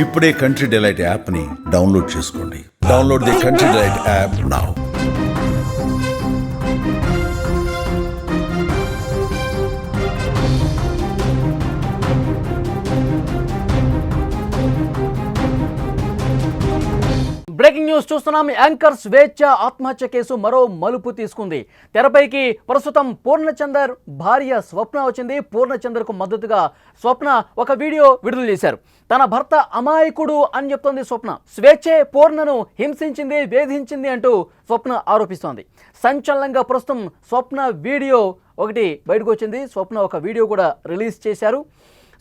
ఇప్పుడే country delight యాప్ని download చేసుకోండి. Download the country delight app now. Breaking news చూస్తున్నాం. యాంకర్ స్వేచ్ఛ ఆత్మహత్య కేసు మరో మలుపు తీసుకుంది. తెరపైకి ప్రస్తుతం పూర్ణచందర్ భార్య స్వప్న వచ్చింది. పూర్ణచందర్కు మద్దతుగా స్వప్న ఒక వీడియో విడుదల చేశారు. తన భర్త అమాయకుడు అని చెప్తోంది స్వప్న. స్వేచ్ఛే పూర్ణను హింసించింది, వేధించింది అంటూ స్వప్న ఆరోపిస్తోంది. సంచలనంగా ప్రస్తుతం స్వప్న వీడియో ఒకటి బయటకు వచ్చింది. స్వప్న ఒక వీడియో కూడా రిలీజ్ చేశారు.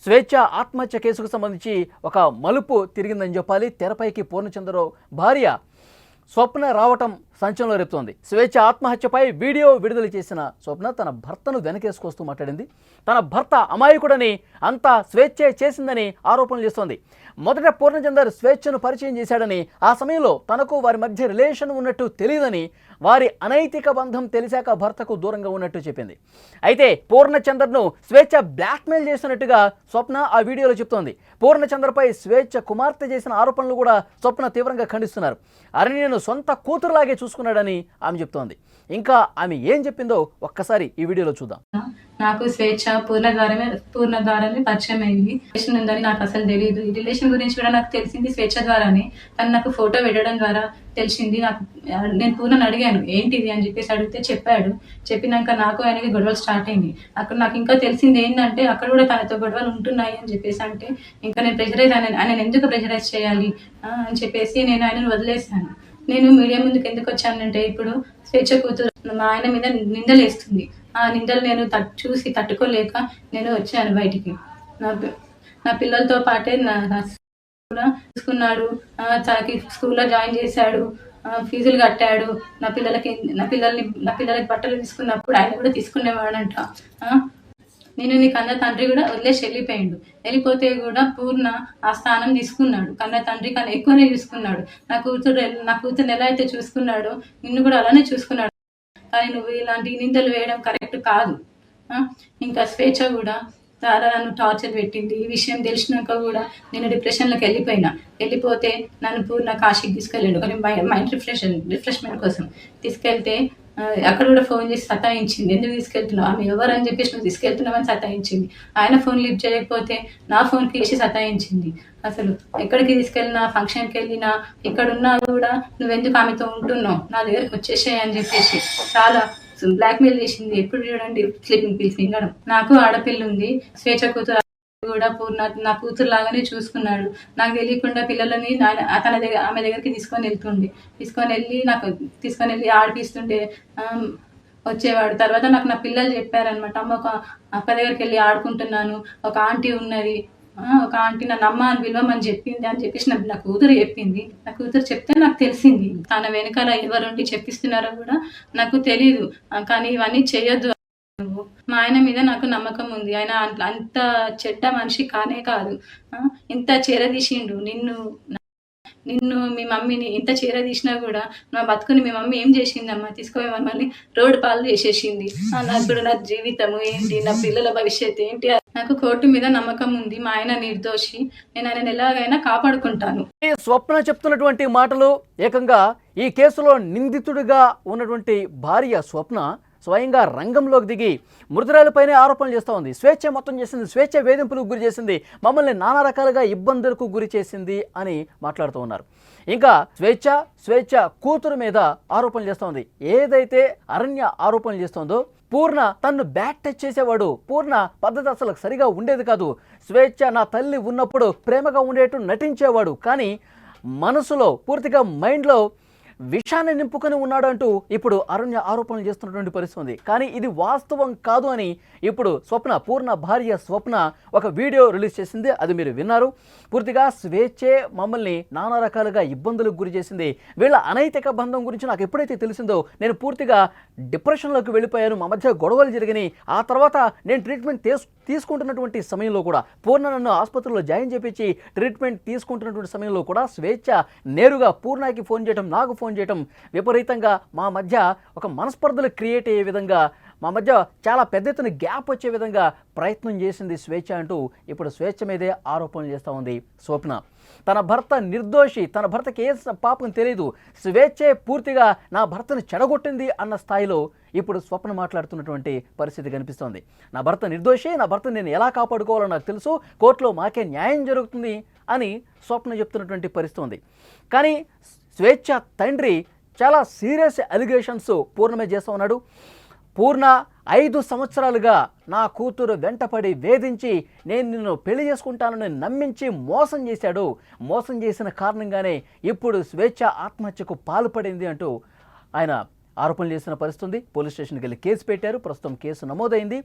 స్వేచ్ఛ ఆత్మహత్య కేసుకు సంబంధించి ఒక మలుపు తిరిగిందని చెప్పాలి. తెరపైకి పూర్ణచంద్రరావు భార్య స్వప్న రావటం సంచలనం రేపుతోంది. స్వేచ్ఛ ఆత్మహత్యపై వీడియో విడుదల చేసిన స్వప్న తన భర్తను వెనకేసుకొస్తూ మాట్లాడింది. తన భర్త అమాయకుడని, అంతా స్వేచ్ఛే చేసిందని ఆరోపణలు చేస్తోంది. మొదట పూర్ణచందర్ స్వేచ్ఛను పరిచయం చేశాడని, ఆ సమయంలో తనకు వారి మధ్య రిలేషన్ ఉన్నట్టు తెలియదని, వారి అనైతిక బంధం తెలిసాక భర్తకు దూరంగా ఉన్నట్టు చెప్పింది. అయితే పూర్ణచందర్ను స్వేచ్ఛ బ్లాక్మెయిల్ చేసినట్టుగా స్వప్న ఆ వీడియోలో చెప్తోంది. పూర్ణచందర్పై స్వేచ్ఛ కుమార్తె చేసిన ఆరోపణలు కూడా స్వప్న తీవ్రంగా ఖండిస్తున్నారు. అరణ్యను సొంత కూతురులాగే చూసుకున్నాడని ఆమె చెప్తోంది. ఇంకా ఆమె ఏం చెప్పిందో ఒక్కసారి ఈ వీడియోలో చూద్దాం. నాకు స్వేచ్ఛ పూర్ణ ద్వారానే పరిచయం అయింది. రిలేషన్ ఉందని నాకు అసలు తెలియదు. ఈ రిలేషన్ గురించి కూడా నాకు తెలిసింది స్వేచ్ఛ ద్వారానే. తను నాకు ఫోటో పెట్టడం ద్వారా తెలిసింది. నేను పూర్ణని అడిగాను ఏంటిది అని చెప్పేసి అడిగితే చెప్పాడు. చెప్పినాక నాకు ఆయనకి గొడవలు స్టార్ట్ అయింది. అక్కడ నాకు ఇంకా తెలిసింది ఏంటంటే అక్కడ కూడా తనతో గొడవలు ఉంటున్నాయి అని చెప్పేసి అంటే ఇంకా నేను ప్రెషరైజ్ ఆయన ఎందుకు ప్రెషరైజ్ చేయాలి అని చెప్పేసి నేను ఆయనను వదిలేశాను. నేను మీడియా ముందుకు ఎందుకు వచ్చానంటే ఇప్పుడు స్వేచ్ఛ కూతురు మా ఆయన మీద నిందలు వేస్తుంది. ఆ నిందలు నేను చూసి తట్టుకోలేక నేను వచ్చాను బయటికి. నా పిల్లలతో పాటే కూడా తీసుకున్నాడు. తనకి స్కూల్లో జాయిన్ చేశాడు, ఫీజులు కట్టాడు. నా పిల్లలకి బట్టలు తీసుకున్నప్పుడు ఆయన కూడా తీసుకునేవాడంట. నేను నీ కన్న తండ్రి కూడా వదిలేసి వెళ్ళిపోతే కూడా పూర్ణ ఆ స్థానం తీసుకున్నాడు. కన్న తండ్రి కన్నా ఎక్కువనే చూసుకున్నాడు. నా కూతురు ఎలా అయితే చూసుకున్నాడో నిన్ను కూడా అలానే చూసుకున్నాడు. కానీ నువ్వు ఇలాంటి నిందలు వేయడం కరెక్ట్ కాదు. ఇంకా స్వేచ్ఛ కూడా చాలా నన్ను టార్చర్ పెట్టింది. ఈ విషయం తెలిసినాక కూడా నేను డిప్రెషన్లోకి వెళ్ళిపోతే నన్ను పూర్ణ కాశీకి తీసుకెళ్ళాడు. కానీ మైండ్ రిఫ్రెష్మెంట్ కోసం తీసుకెళ్తే అక్కడ కూడా ఫోన్ చేసి సతాయించింది. ఎందుకు తీసుకెళ్తున్నావు, ఆమె ఎవరని చెప్పేసి నువ్వు తీసుకెళ్తున్నావని సతాయించింది. ఆయన ఫోన్ లిఫ్ట్ చేయకపోతే నా ఫోన్కి వేసి సతాయించింది. అసలు ఎక్కడికి తీసుకెళ్ళినా, ఫంక్షన్కి వెళ్ళినా, ఎక్కడున్నా కూడా నువ్వెందుకు ఆమెతో ఉంటున్నావు, నా దగ్గరకు వచ్చేసాయి అని చెప్పేసి చాలా బ్లాక్మెయిల్ చేసింది. ఎప్పుడు చూడండి స్లీపింగ్ పిల్స్ మింగడం. నాకు ఆడపిల్ల ఉంది. స్వేచ్ఛ కూతురు కూడా పూర్ణ నా కూతురు లాగానే చూసుకున్నాడు. నాకు తెలియకుండా పిల్లలని ఆమె దగ్గరికి తీసుకొని వెళ్ళి ఆడిపిస్తుంటే వచ్చేవాడు. తర్వాత నాకు నా పిల్లలు చెప్పారనమాట, అమ్మ ఒక అక్క దగ్గరికి వెళ్ళి ఆడుకుంటున్నాను, ఒక ఆంటీ ఉన్నది, ఒక ఆంటీ నన్ను అమ్మ అని పిలవమని చెప్పింది అని చెప్పేసి నా కూతురు చెప్పింది. నా కూతురు చెప్తే నాకు తెలిసింది. తన వెనకాల ఎవరుండి చెప్పిస్తున్నారో కూడా నాకు తెలీదు. కానీ ఇవన్నీ చేయొద్దు. మా ఆయన మీద నాకు నమ్మకం ఉంది. ఆయన అంత చెడ్డ మనిషి కానే కాదు. ఇంత చేరదీసిండు నిన్ను మీ మమ్మీని ఇంత చేరదీసినా కూడా నా బతుకుని మీ మమ్మీ ఏం చేసిందమ్మా, తీసుకుపోయి మమ్మల్ని రోడ్డు పాలు చేసేసింది. ఇప్పుడు నా జీవితము ఏంటి, నా పిల్లల భవిష్యత్తు ఏంటి. నాకు కోర్టు మీద నమ్మకం ఉంది. మా ఆయన నిర్దోషి. నేను ఆయన ఎలాగైనా కాపాడుకుంటాను. స్వప్న చెప్తున్నటువంటి మాటలు ఏకంగా ఈ కేసులో నిందితుడిగా ఉన్నటువంటి భార్య స్వప్న స్వయంగా రంగంలోకి దిగి మృతురాలపైనే ఆరోపణలు చేస్తూ ఉంది. స్వేచ్ఛ మొత్తం చేసింది, స్వేచ్ఛ వేధింపులకు గురి చేసింది, మమ్మల్ని నానా రకాలుగా ఇబ్బందులకు గురి చేసింది అని మాట్లాడుతూ ఉన్నారు. ఇంకా స్వేచ్ఛ కూతురు మీద ఆరోపణలు చేస్తూ ఉంది. ఏదైతే అరణ్య ఆరోపణలు చేస్తోందో, పూర్ణ తన్ను బ్యాక్ టచ్ చేసేవాడు, పూర్ణ పద్ధతి అసలు సరిగా ఉండేది కాదు, స్వేచ్ఛ నా తల్లి ఉన్నప్పుడు ప్రేమగా ఉండేట్టు నటించేవాడు, కానీ మనసులో పూర్తిగా మైండ్లో విషాన్ని నింపుకొని ఉన్నాడు అంటూ ఇప్పుడు అరణ్య ఆరోపణలు చేస్తున్నటువంటి పరిస్థితి ఉంది. కానీ ఇది వాస్తవం కాదు అని ఇప్పుడు పూర్ణ భార్య స్వప్న ఒక వీడియో రిలీజ్ చేసింది. అది మీరు విన్నారు. పూర్తిగా స్వేచ్ఛే మమ్మల్ని నానా రకాలుగా ఇబ్బందులకు గురి చేసింది. వీళ్ళ అనైతిక బంధం గురించి నాకు ఎప్పుడైతే తెలిసిందో నేను పూర్తిగా డిప్రెషన్లోకి వెళ్ళిపోయాను. మా మధ్య గొడవలు జరిగినాయి. ఆ తర్వాత నేను ట్రీట్మెంట్ తీసుకుంటున్నటువంటి సమయంలో కూడా పూర్ణ నన్ను ఆసుపత్రిలో జాయిన్ చేపించి ట్రీట్మెంట్ తీసుకుంటున్నటువంటి సమయంలో కూడా స్వేచ్ఛ నేరుగా పూర్ణకి ఫోన్ చేయడం, నాకు ఫోన్ చేయడం, విపరీతంగా మా మధ్య ఒక మనస్పర్ధలు క్రియేట్ అయ్యే విధంగా మా మధ్య చాలా పెద్ద ఎత్తున గ్యాప్ వచ్చే విధంగా ప్రయత్నం చేసింది స్వేచ్ఛ అంటూ ఇప్పుడు స్వేచ్ఛ మీదే ఆరోపణలు చేస్తూ ఉంది స్వప్న. తన భర్త నిర్దోషి, తన భర్తకి ఏ పాపం తెలియదు, స్వేచ్ఛే పూర్తిగా నా భర్తను చెడగొట్టింది అన్న స్థాయిలో ఇప్పుడు స్వప్న మాట్లాడుతున్నటువంటి పరిస్థితి కనిపిస్తోంది. నా భర్త నిర్దోషి, నా భర్తను నేను ఎలా కాపాడుకోవాలో నాకు తెలుసు, కోర్టులో మాకే న్యాయం జరుగుతుంది అని స్వప్న చెప్తున్నటువంటి పరిస్థితి ఉంది. కానీ స్వేచ్ఛ తండ్రి చాలా సీరియస్ అలిగేషన్స్ పూర్ణ మీద చేస్తూ ఉన్నాడు. పూర్ణ 5 సంవత్సరాలుగా నా కూతురు వెంటపడి వేధించి నేను నిన్ను పెళ్లి చేసుకుంటానని నమ్మించి మోసం చేశాడు. మోసం చేసిన కారణంగానే ఇప్పుడు స్వేచ్ఛ ఆత్మహత్యకు పాల్పడింది అంటూ ఆయన ఆరోపణలు చేసిన పరిస్థితి. పోలీస్ స్టేషన్కి వెళ్ళి కేసు పెట్టారు. ప్రస్తుతం కేసు నమోదైంది.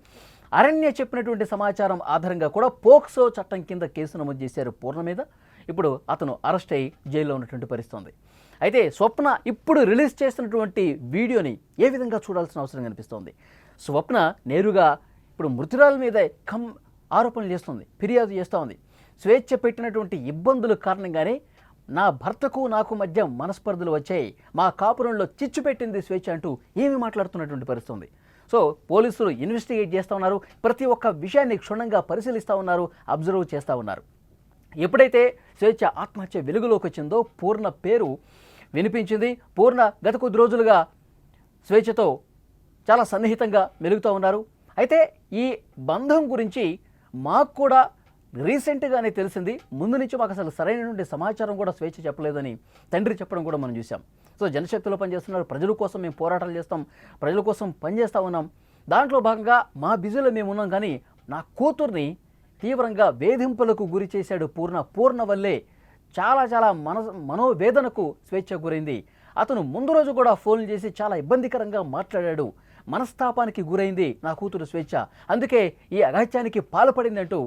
అరణ్య చెప్పినటువంటి సమాచారం ఆధారంగా కూడా పోక్సో చట్టం కింద కేసు నమోదు చేశారు పూర్ణ మీద. ఇప్పుడు అతను అరెస్ట్ అయ్యి జైల్లో ఉన్నటువంటి పరిస్థితి. అయితే స్వప్న ఇప్పుడు రిలీజ్ చేసినటువంటి వీడియోని ఏ విధంగా చూడాల్సిన అవసరం కనిపిస్తోంది. స్వప్న నేరుగా ఇప్పుడు మృతురాల మీద ఆరోపణలు చేస్తుంది, ఫిర్యాదు చేస్తూ ఉంది. స్వేచ్ఛ పెట్టినటువంటి ఇబ్బందుల కారణంగానే నా భర్తకు నాకు మధ్య మనస్పర్ధలు వచ్చాయి, మా కాపురంలో చిచ్చు పెట్టింది స్వేచ్ఛ అంటూ ఏమి మాట్లాడుతున్నటువంటి పరిస్థితి. సో పోలీసులు ఇన్వెస్టిగేట్ చేస్తూ ఉన్నారు. ప్రతి ఒక్క విషయాన్ని క్షుణ్ణంగా పరిశీలిస్తూ ఉన్నారు, అబ్జర్వ్ చేస్తూ ఉన్నారు. ఎప్పుడైతే స్వేచ్ఛ ఆత్మహత్య వెలుగులోకి వచ్చిందో పూర్ణ పేరు వినిపించింది. పూర్ణ గత కొద్ది రోజులుగా స్వేచ్ఛతో చాలా సన్నిహితంగా మెలుగుతూ ఉన్నారు. అయితే ఈ బంధం గురించి మాకు కూడా రీసెంట్గానే తెలిసింది. ముందు నుంచి మాకు అసలు సరైనటువంటి సమాచారం కూడా స్వేచ్ఛ చెప్పలేదని తండ్రి చెప్పడం కూడా మనం చూసాం. సో జనశక్తిలో పనిచేస్తున్నారు, ప్రజల కోసం మేము పోరాటాలు చేస్తాం, ప్రజల కోసం పనిచేస్తూ ఉన్నాం. దాంట్లో భాగంగా మా బిజీలో మేము ఉన్నాం. కానీ నా కూతుర్ని తీవ్రంగా వేధింపులకు గురి చేశాడు పూర్ణ వల్లే చాలా చాలా మనోవేదనకు స్వేచ్ఛ గురైంది. అతను ముందు రోజు కూడా ఫోన్లు చేసి చాలా ఇబ్బందికరంగా మాట్లాడాడు. మనస్తాపానికి గురైంది నా కూతురు స్వేచ్ఛ, అందుకే ఈ అఘాత్యానికి పాల్పడిందంటూ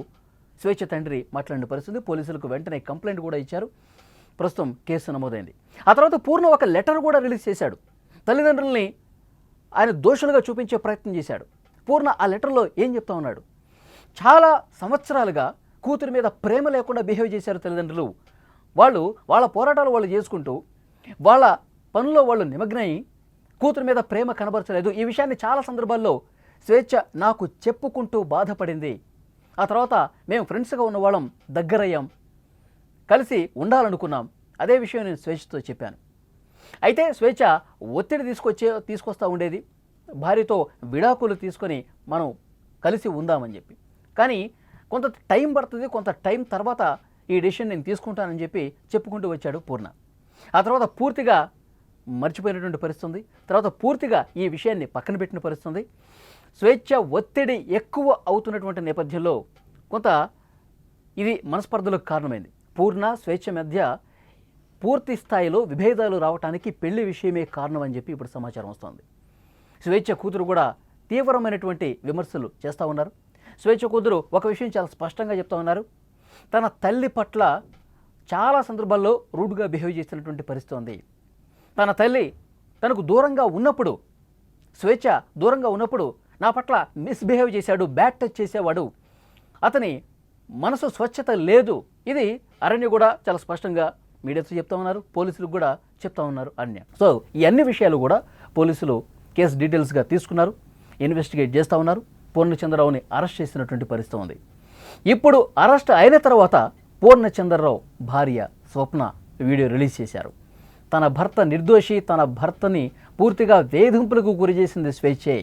స్వేచ్ఛ తండ్రి మాట్లాడిన పరిస్థితి. పోలీసులకు వెంటనే కంప్లైంట్ కూడా ఇచ్చారు. ప్రస్తుతం కేసు నమోదైంది. ఆ తర్వాత పూర్ణ ఒక లెటర్ కూడా రిలీజ్ చేశాడు. తల్లిదండ్రుల్ని ఆయన దోషులుగా చూపించే ప్రయత్నం చేశాడు. పూర్ణ ఆ లెటర్లో ఏం చెప్తా ఉన్నాడు, చాలా సంవత్సరాలుగా కూతురి మీద ప్రేమ లేకుండా బిహేవ్ చేశారు తల్లిదండ్రులు. వాళ్ళ పోరాటాలు వాళ్ళు చేసుకుంటూ వాళ్ళ పనుల్లో వాళ్ళు నిమగ్నై కూతురి మీద ప్రేమ కనబరచలేదు. ఈ విషయాన్ని చాలా సందర్భాల్లో స్వేచ్ఛ నాకు చెప్పుకుంటూ బాధపడింది. ఆ తర్వాత మేము ఫ్రెండ్స్గా ఉన్న వాళ్ళం దగ్గరయ్యాం, కలిసి ఉండాలనుకున్నాం. అదే విషయం నేను స్వేచ్ఛతో చెప్పాను. అయితే స్వేచ్ఛ ఒత్తిడి తీసుకొస్తూ ఉండేది, భార్యతో విడాకులు తీసుకొని మనం కలిసి ఉందామని చెప్పి. కానీ కొంత టైం పడుతుంది, కొంత టైం తర్వాత ఈ డెసిషన్ నేను తీసుకుంటానని చెప్పి చెప్పుకుంటూ వచ్చాడు పూర్ణ. ఆ తర్వాత పూర్తిగా మర్చిపోయినటువంటి పరిస్థితి. తర్వాత పూర్తిగా ఈ విషయాన్ని పక్కన పెట్టిన పరిస్థితి. స్వేచ్ఛ ఒత్తిడి ఎక్కువ అవుతున్నటువంటి నేపథ్యంలో కొంత ఇది మనస్పర్ధలకు కారణమైంది. పూర్ణ స్వేచ్ఛ మధ్య పూర్తి స్థాయిలో విభేదాలు రావడానికి పెళ్లి విషయమే కారణం అని చెప్పి ఇప్పుడు సమాచారం వస్తుంది. స్వేచ్ఛ కూతురు కూడా తీవ్రమైనటువంటి విమర్శలు చేస్తూ ఉన్నారు. స్వేచ్ఛ కూతురు ఒక విషయం చాలా స్పష్టంగా చెప్తా ఉన్నారు, తన తల్లి పట్ల చాలా సందర్భాల్లో రూడ్గా బిహేవ్ చేసినటువంటి పరిస్థితి ఉంది. తన తల్లి తనకు దూరంగా ఉన్నప్పుడు, స్వేచ్ఛ దూరంగా ఉన్నప్పుడు నా పట్ల మిస్బిహేవ్ చేశాడు, బ్యాడ్ టచ్ చేసేవాడు, అతని మనసు స్వచ్ఛత లేదు. ఇది అరణ్య కూడా చాలా స్పష్టంగా మీడియాతో చెప్తా ఉన్నారు, పోలీసులకు కూడా చెప్తా ఉన్నారు అరణ్య. సో ఈ అన్ని విషయాలు కూడా పోలీసులు కేసు డీటెయిల్స్గా తీసుకున్నారు, ఇన్వెస్టిగేట్ చేస్తూ ఉన్నారు. పూర్ణచంద్రరావుని అరెస్ట్ చేసినటువంటి పరిస్థితి ఉంది. ఇప్పుడు అరెస్ట్ అయిన తర్వాత పూర్ణచంద్రరావు భార్య స్వప్న వీడియో రిలీజ్ చేశారు. తన భర్త నిర్దోషి, తన భర్తని పూర్తిగా వేధింపులకు గురి చేసింది స్వేచ్ఛే,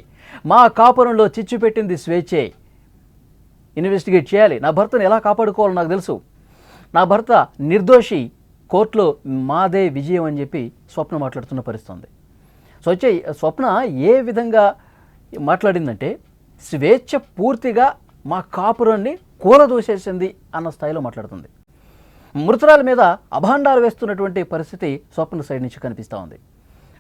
మా కాపురంలో చిచ్చు పెట్టింది స్వేచ్ఛే, ఇన్వెస్టిగేట్ చేయాలి, నా భర్తను ఎలా కాపాడుకోవాలో నాకు తెలుసు, నా భర్త నిర్దోషి, కోర్టులో మాదే విజయం అని చెప్పి స్వప్న మాట్లాడుతున్న పరిస్థితి ఉంది. సో స్వప్న ఏ విధంగా మాట్లాడిందంటే స్వేచ్ఛ పూర్తిగా మా కాపురాన్ని కూలదోసేసింది అన్న స్థాయిలో మాట్లాడుతుంది. మృతురాల మీద అభాండాలు వేస్తున్నటువంటి పరిస్థితి స్వప్న సైడ్ నుంచి కనిపిస్తూ ఉంది.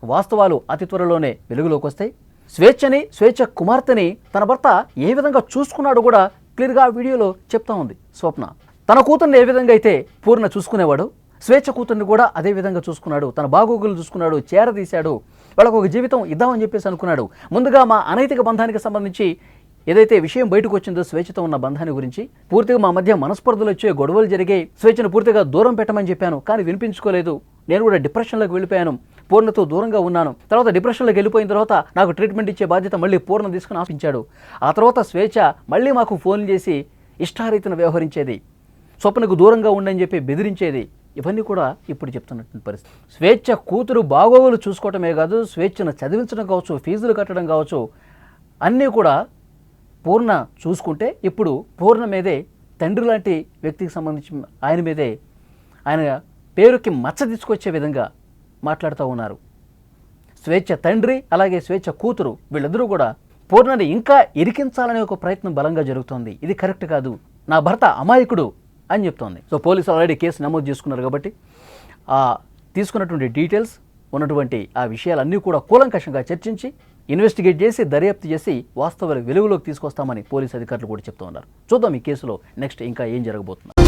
వాస్తవాలు అతి త్వరలోనే వెలుగులోకి వస్తాయి. స్వేచ్ఛ కుమార్తెని తన భర్త ఏ విధంగా చూసుకున్నాడో కూడా క్లియర్గా ఆ వీడియోలో చెప్తా ఉంది స్వప్న. తన కూతుర్ని ఏ విధంగా అయితే పూర్ణ చూసుకునేవాడు, స్వేచ్ఛ కూతుర్ని కూడా అదే విధంగా చూసుకున్నాడు, తన బాగోగులు చూసుకున్నాడు, చేరదీశాడు, వాళ్ళకు ఒక జీవితం ఇద్దామని చెప్పేసి అనుకున్నాడు. ముందుగా మా అనైతిక బంధానికి సంబంధించి ఏదైతే విషయం బయటకు వచ్చిందో స్వేచ్ఛతో ఉన్న బంధాన్ని గురించి, పూర్తిగా మా మధ్య మనస్పర్ధలు వచ్చే, గొడవలు జరిగాయి, స్వేచ్ఛను పూర్తిగా దూరం పెట్టమని చెప్పాను, కానీ వినిపించుకోలేదు, నేను కూడా డిప్రెషన్లోకి వెళ్ళిపోయాను, పూర్ణతో దూరంగా ఉన్నాను. తర్వాత డిప్రెషన్లోకి వెళ్ళిపోయిన తర్వాత నాకు ట్రీట్మెంట్ ఇచ్చే బాధ్యత మళ్ళీ పూర్ణ తీసుకుని ఆశించాడు. ఆ తర్వాత స్వేచ్ఛ మళ్ళీ మాకు ఫోన్ చేసి ఇష్టారీతిన వ్యవహరించేది, స్వప్నకు దూరంగా ఉండని చెప్పి బెదిరించేది. ఇవన్నీ కూడా ఇప్పుడు చెప్తున్నటువంటి పరిస్థితి. స్వేచ్ఛ కూతురు బాగోగులు చూసుకోవటమే కాదు, స్వేచ్ఛను చదివించడం కావచ్చు, ఫీజులు కట్టడం కావచ్చు, అన్నీ కూడా పూర్ణ చూసుకుంటే ఇప్పుడు పూర్ణ మీదే తండ్రి లాంటి వ్యక్తికి సంబంధించి ఆయన మీదే ఆయన పేరుకి మచ్చ తీసుకొచ్చే విధంగా మాట్లాడుతూ ఉన్నారు. స్వేచ్ఛ తండ్రి అలాగే స్వేచ్ఛ కూతురు వీళ్ళిద్దరూ కూడా పూర్ణని ఇంకా ఇరికించాలనే ఒక ప్రయత్నం బలంగా జరుగుతోంది. ఇది కరెక్ట్ కాదు, నా భర్త అమాయకుడు అని చెప్తోంది. సో పోలీసులు ఆల్రెడీ కేసు నమోదు చేసుకున్నారు కాబట్టి తీసుకున్నటువంటి డీటెయిల్స్ ఉన్నటువంటి ఆ విషయాలన్నీ కూడా కూలంకషంగా చర్చించి ఇన్వెస్టిగేట్ చేసి దర్యాప్తు చేసి వాస్తవాలు వెలుగులోకి తీసుకొస్తామని పోలీసు అధికారులు కూడా చెప్తూ ఉన్నారు. చూద్దాం ఈ కేసులో నెక్స్ట్ ఇంకా ఏం జరగబోతుంది.